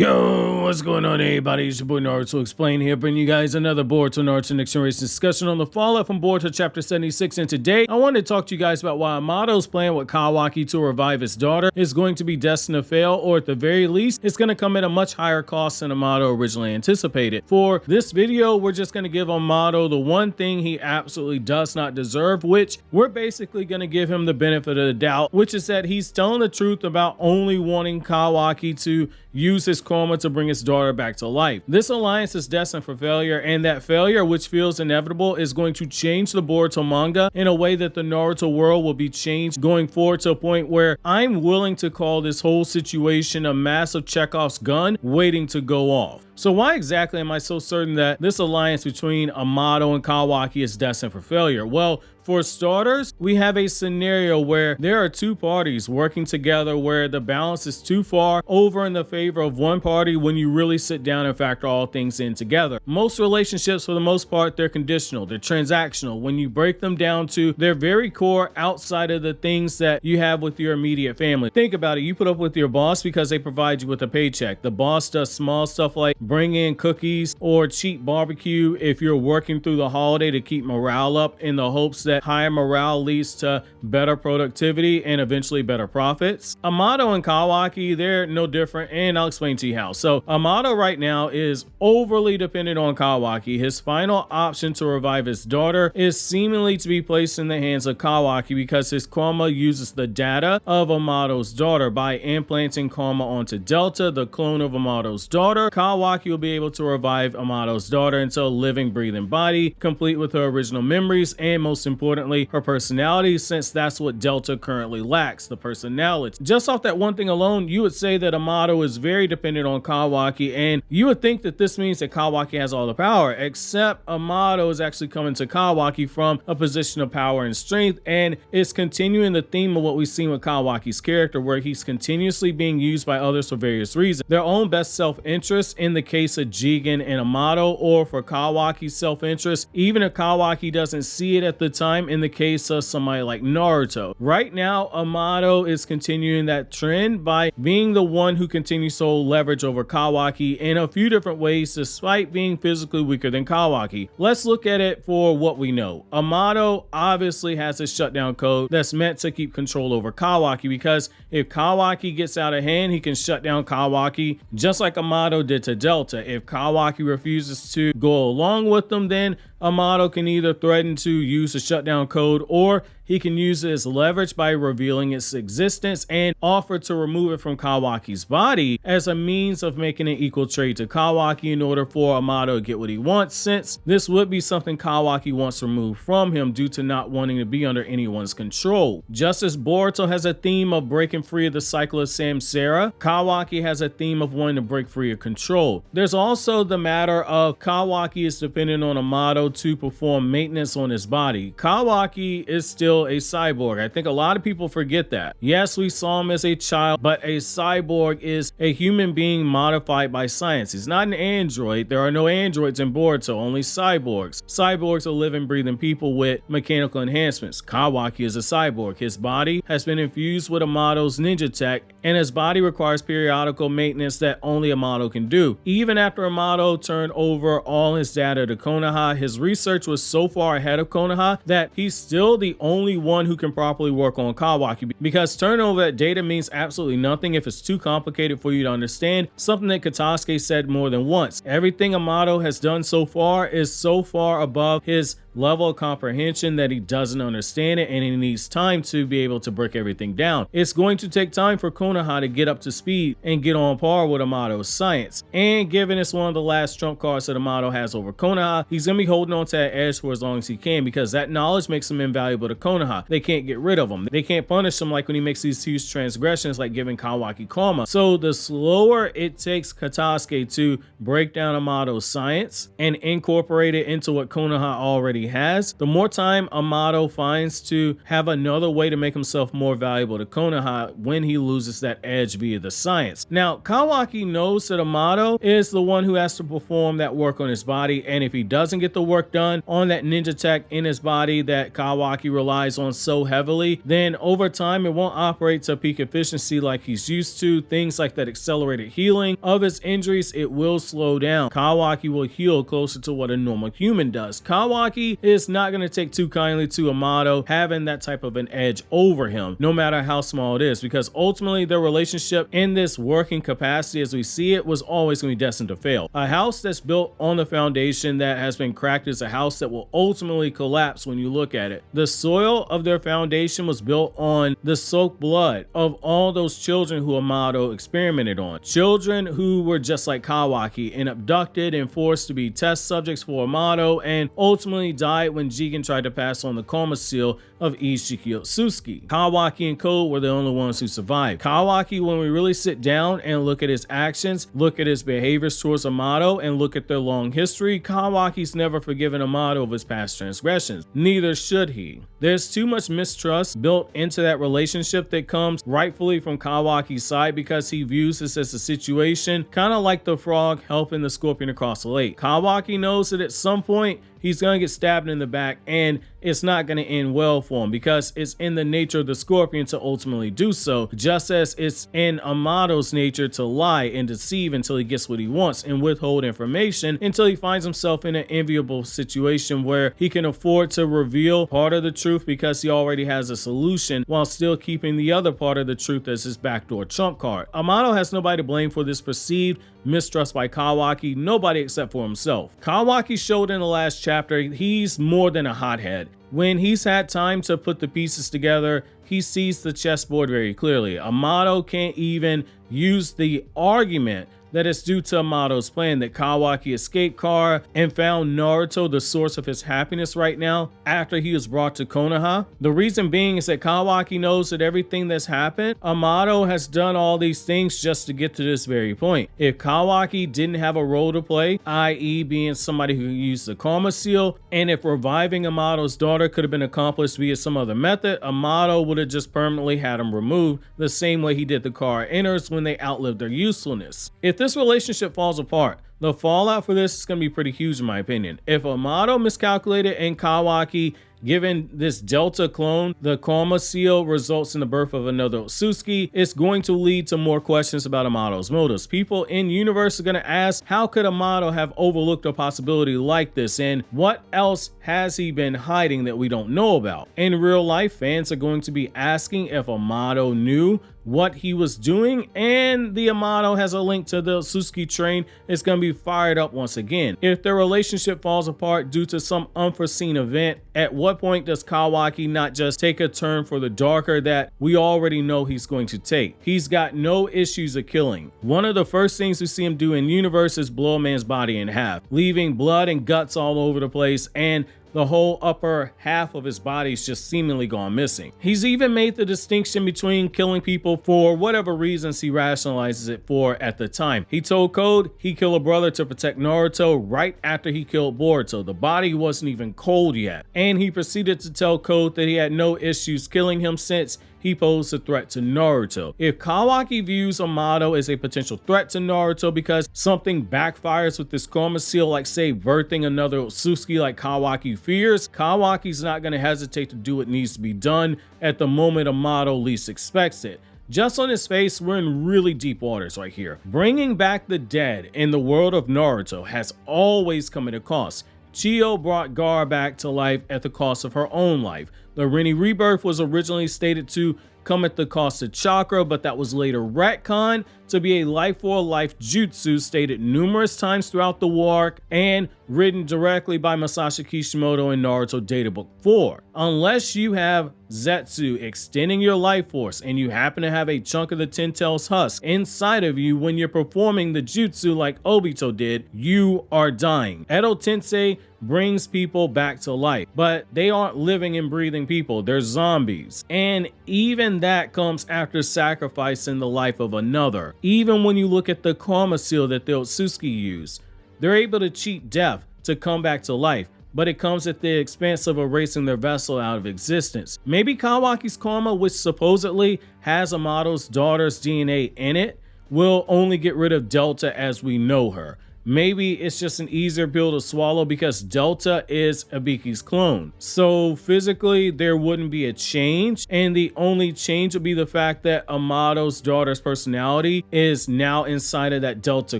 Yo, what's going on, everybody? It's your boy Naruto Explain here, bringing you guys another Boruto Naruto Next Generations discussion on the fallout from Boruto Chapter 76. And today, I wanted to talk to you guys about why Amado's plan with Kawaki to revive his daughter is going to be destined to fail, or at the very least, it's going to come at a much higher cost than Amado originally anticipated. For this video, we're just going to give Amado the one thing he absolutely does not deserve, which we're basically going to give him the benefit of the doubt, which is that he's telling the truth about only wanting Kawaki to use his karma to bring his daughter back to life. This alliance is destined for failure, and that failure, which feels inevitable, is going to change the Boruto manga in a way that the Naruto world will be changed going forward to a point where I'm willing to call this whole situation a massive Chekov's gun waiting to go off. So why exactly am I so certain that this alliance between Amado and Kawaki is destined for failure? Well, for starters, we have a scenario where there are two parties working together where the balance is too far over in the favor of one party when you really sit down and factor all things in together. Most relationships, for the most part, they're conditional, they're transactional. When you break them down to their very core outside of the things that you have with your immediate family. Think about it, you put up with your boss because they provide you with a paycheck. The boss does small stuff like bring in cookies or cheap barbecue if you're working through the holiday to keep morale up in the hopes that higher morale leads to better productivity and eventually better profits. Amado and Kawaki, they're no different, and I'll explain to you how. So Amado right now is overly dependent on Kawaki. His final option to revive his daughter is seemingly to be placed in the hands of Kawaki because his karma uses the data of Amado's daughter. By implanting karma onto Delta, the clone of Amado's daughter, Kawaki will be able to revive Amado's daughter into a living, breathing body, complete with her original memories and, most importantly, her personality, since that's what Delta currently lacks, the personality. Just off that one thing alone, you would say that Amado is very dependent on Kawaki, and you would think that this means that Kawaki has all the power, except Amado is actually coming to Kawaki from a position of power and strength, and it's continuing the theme of what we've seen with Kawaki's character, where he's continuously being used by others for various reasons. Their own best self-interest in the case of Jigen and Amado, or for Kawaki's self-interest, even if Kawaki doesn't see it at the time in the case of somebody like Naruto. Right now, Amado is continuing that trend by being the one who continues to hold leverage over Kawaki in a few different ways despite being physically weaker than Kawaki. Let's look at it for what we know. Amado obviously has a shutdown code that's meant to keep control over Kawaki, because if Kawaki gets out of hand, he can shut down Kawaki just like Amado did to Delta. If Kawaki refuses to go along with them, then Amado can either threaten to use the shutdown code, or he can use it as leverage by revealing its existence and offer to remove it from Kawaki's body as a means of making an equal trade to Kawaki in order for Amado to get what he wants, since this would be something Kawaki wants removed from him due to not wanting to be under anyone's control. Just as Boruto has a theme of breaking free of the cycle of samsara, Kawaki has a theme of wanting to break free of control. There's also the matter of Kawaki is dependent on Amado to perform maintenance on his body. Kawaki is still a cyborg. I think a lot of people forget that. Yes, we saw him as a child, but a cyborg is a human being modified by science. He's not an android. There are no androids in Boruto, only cyborgs. Cyborgs are living, breathing people with mechanical enhancements. Kawaki is a cyborg. His body has been infused with Amado's ninja tech, and his body requires periodical maintenance that only Amado can do. Even after Amado turned over all his data to Konoha, his research was so far ahead of Konoha that he's still the only one who can properly work on Kawaki, because turning over that data means absolutely nothing if it's too complicated for you to understand, something that Katasuke said more than once. Everything Amado has done so far is so far above his level of comprehension that he doesn't understand it, and he needs time to be able to break everything down. It's going to take time for Konoha to get up to speed and get on par with Amado's science, and given it's one of the last trump cards that Amado has over Konoha, he's gonna be holding on to that edge for as long as he can, because that knowledge makes him invaluable to Konoha. They can't get rid of him. They can't punish him like when he makes these huge transgressions like giving Kawaki karma. So the slower it takes Katasuke to break down Amado's science and incorporate it into what Konoha already he has, the more time Amado finds to have another way to make himself more valuable to Konoha when he loses that edge via the science. Now, Kawaki knows that Amado is the one who has to perform that work on his body, and if he doesn't get the work done on that ninja tech in his body that Kawaki relies on so heavily, then over time it won't operate to peak efficiency like he's used to. Things like that accelerated healing of his injuries, it will slow down. Kawaki will heal closer to what a normal human does. Kawaki is not going to take too kindly to Amado having that type of an edge over him, no matter how small it is, because ultimately their relationship in this working capacity as we see it was always going to be destined to fail. A house that's built on the foundation that has been cracked is a house that will ultimately collapse when you look at it. The soil of their foundation was built on the soaked blood of all those children who Amado experimented on. Children who were just like Kawaki and abducted and forced to be test subjects for Amado and ultimately died when Jigen tried to pass on the karma seal of Ishiki Otsuki. Kawaki and Code were the only ones who survived. Kawaki, when we really sit down and look at his actions, look at his behaviors towards Amado, and look at their long history, Kawaki's never forgiven Amado of his past transgressions. Neither should he. There's too much mistrust built into that relationship that comes rightfully from Kawaki's side because he views this as a situation kind of like the frog helping the scorpion across the lake. Kawaki knows that at some point he's going to get stabbed in the back and it's not going to end well for him because it's in the nature of the scorpion to ultimately do so, just as it's in Amado's nature to lie and deceive until he gets what he wants and withhold information until he finds himself in an enviable situation where he can afford to reveal part of the truth because he already has a solution while still keeping the other part of the truth as his backdoor trump card. Amado has nobody to blame for this perceived mistrust by Kawaki, nobody except for himself. Kawaki showed in the last chapter he's more than a hothead. When he's had time to put the pieces together, he sees the chessboard very clearly. Amado can't even use the argument that it's due to Amado's plan that Kawaki escaped Kara and found Naruto the source of his happiness right now after he was brought to Konoha. The reason being is that Kawaki knows that everything that's happened, Amado has done all these things just to get to this very point. If Kawaki didn't have a role to play, i.e. being somebody who used the karma seal, and if reviving Amado's daughter could have been accomplished via some other method, Amado would have just permanently had him removed the same way he did the Kara inners when they outlived their usefulness. If this relationship falls apart, the fallout for this is going to be pretty huge in my opinion. If Amado miscalculated and Kawaki given this Delta clone, the karma seal results in the birth of another Otsuki, it's going to lead to more questions about Amado's motives. People in universe are going to ask, how could Amado have overlooked a possibility like this? And what else has he been hiding that we don't know about? In real life, fans are going to be asking if Amado knew what he was doing, and the Amado has a link to the Otsuki train. It's going to be fired up once again. If their relationship falls apart due to some unforeseen event, at what point does Kawaki not just take a turn for the darker that we already know he's going to take? He's got no issues of killing. One of the first things we see him do in universe is blow a man's body in half, leaving blood and guts all over the place, and the whole upper half of his body's just seemingly gone missing. He's even made the distinction between killing people for whatever reasons he rationalizes it for at the time. He told Code he killed a brother to protect Naruto right after he killed Boruto. The body wasn't even cold yet. And he proceeded to tell Code that he had no issues killing him since he posed a threat to Naruto. If Kawaki views Amado as a potential threat to Naruto because something backfires with this karma seal, like say birthing another Otsuki like Kawaki fears, Kawaki's not going to hesitate to do what needs to be done at the moment Amado least expects it. Just on his face, we're in really deep waters right here. Bringing back the dead in the world of Naruto has always come at a cost. Chiyo brought Gaara back to life at the cost of her own life. The Rini rebirth was originally stated to come at the cost of chakra, but that was later retconned to be a life-for-life jutsu stated numerous times throughout the war arc and written directly by Masashi Kishimoto in Naruto Databook 4. Unless you have Zetsu extending your life force and you happen to have a chunk of the Ten Tails husk inside of you when you're performing the jutsu like Obito did, you are dying. Edo Tensei brings people back to life, but they aren't living and breathing people, they're zombies. And even that comes after sacrificing the life of another. Even when you look at the karma seal that the Otsuki use, they're able to cheat death to come back to life. but it comes at the expense of erasing their vessel out of existence. Maybe Kawaki's karma, which supposedly has Amado's daughter's DNA in it, will only get rid of Delta as we know her. Maybe it's just an easier pill to swallow because Delta is Ibiki's clone. So physically there wouldn't be a change, and the only change would be the fact that Amado's daughter's personality is now inside of that Delta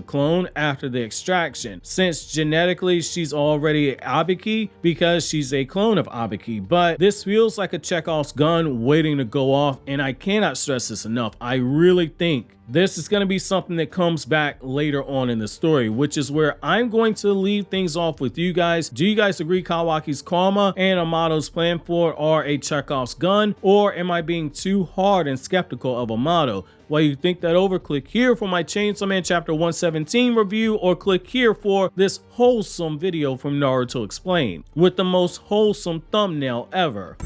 clone after the extraction, since genetically she's already Ibiki because she's a clone of Ibiki. But this feels like a Chekov's gun waiting to go off, and I cannot stress this enough. I really think this is going to be something that comes back later on in the story, which is where I'm going to leave things off with you guys. Do you guys agree Kawaki's karma and Amado's plan for it are a Chekov's gun, or am I being too hard and skeptical of Amado? While you think that over, click here for my Chainsaw Man chapter 117 review, or click here for this wholesome video from Naruto Explained with the most wholesome thumbnail ever.